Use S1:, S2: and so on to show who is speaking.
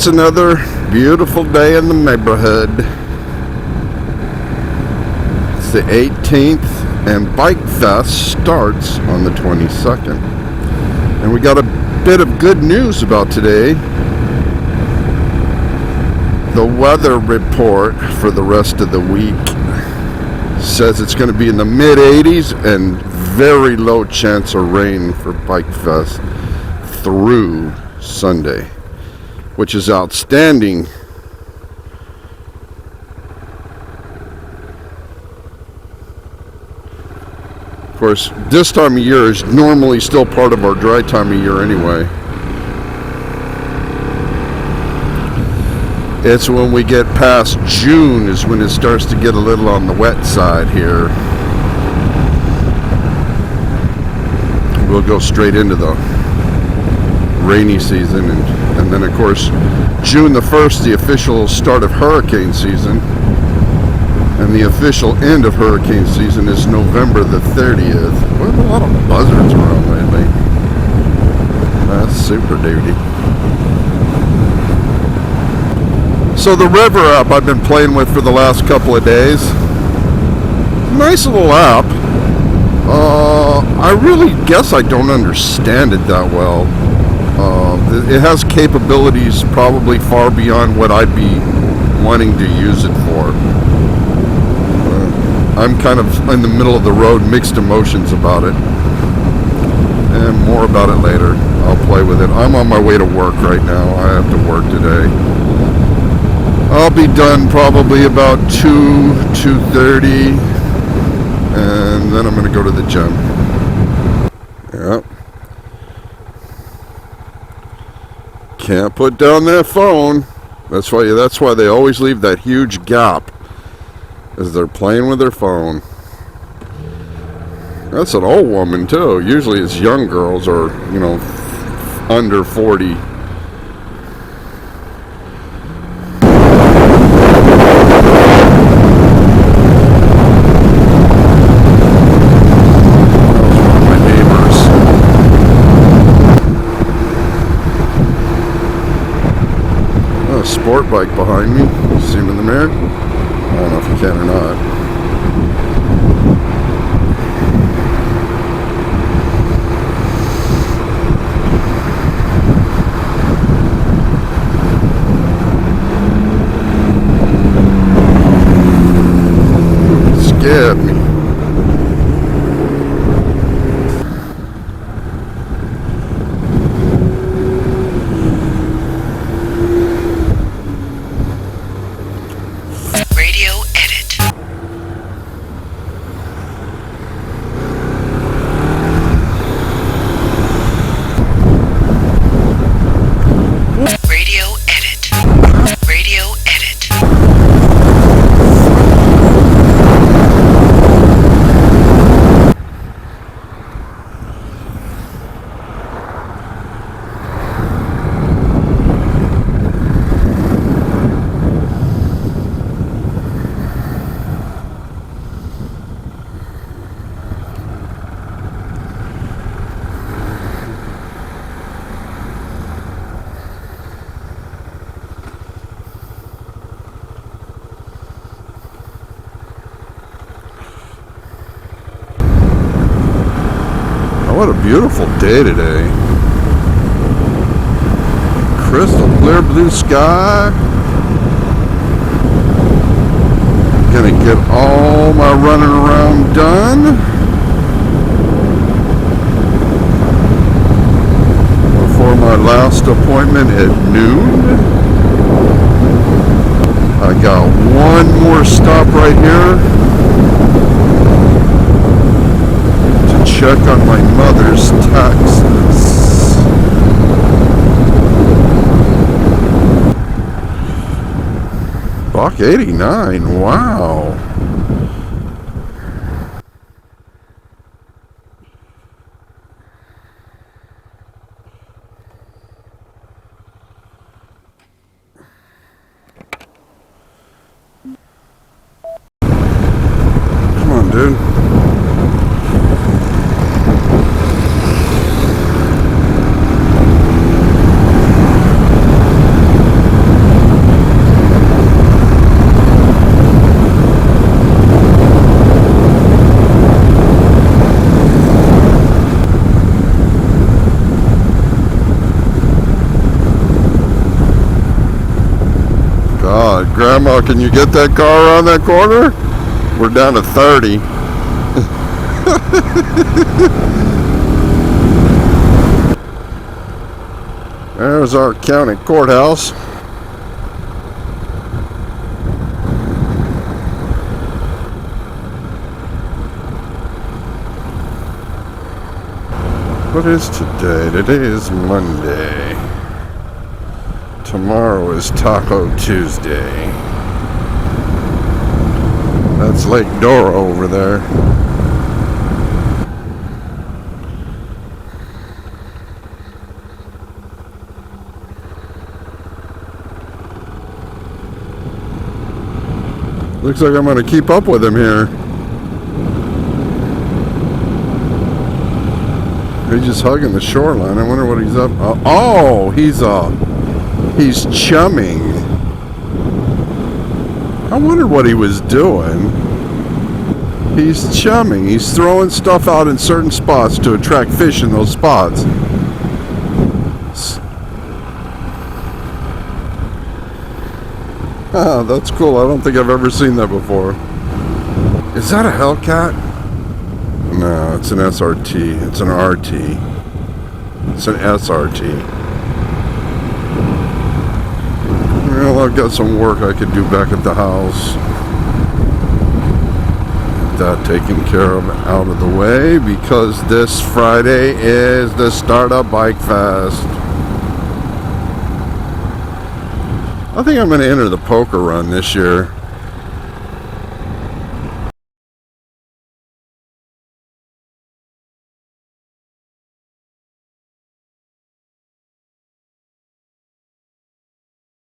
S1: It's another beautiful day in the neighborhood. It's the 18th and BikeFest starts on the 22nd. And we got a bit of good news about today. The weather report for the rest of the week says it's going to be in the mid 80s and very low chance of rain for BikeFest through Sunday, which is outstanding. Of course, this time of year is normally still part of our dry time of year anyway. It's when we get past June is when it starts to get a little on the wet side here. We'll go straight into the rainy season, and then of course June the 1st, the official start of hurricane season, and the official end of hurricane season is November the 30th. We have a lot of buzzards around lately. That's super duty. So the river app I've been playing with for the last couple of days, nice little app. I really guess I don't understand it that well. It has capabilities probably far beyond what I'd be wanting to use it for. I'm kind of in the middle of the road, mixed emotions about it. And more about it later. I'll play with it. I'm on my way to work right now. I have to work today. I'll be done probably about 2:30. And then I'm going to go to the gym. Yep. Can't put down that phone. That's why they always leave that huge gap as they're playing with their phone. That's an old woman too. Usually it's young girls or, under 40. Sport bike behind me. See him in the mirror? I don't know if you can or not. Scared me. What a beautiful day today. Crystal clear blue sky. Gonna get all my running around done before my last appointment at noon. I got one more stop right here. Check on my mother's taxes. $1.89, wow. Come on, dude. Grandma, can you get that car around that corner? We're down to 30. There's our county courthouse. What is today? Today is Monday. Tomorrow is Taco Tuesday. That's Lake Dora over there. Looks like I'm going to keep up with him here. He's just hugging the shoreline. I wonder what he's up. Oh, he's chumming. I wondered what he was doing. He's chumming. He's throwing stuff out in certain spots to attract fish in those spots. Ah, that's cool. I don't think I've ever seen that before. Is that a Hellcat? No, it's an SRT. It's an RT. It's an SRT. Well, I've got some work I could do back at the house. Get that taken care of out of the way, because this Friday is the Startup BikeFest. I think I'm going to enter the poker run this year.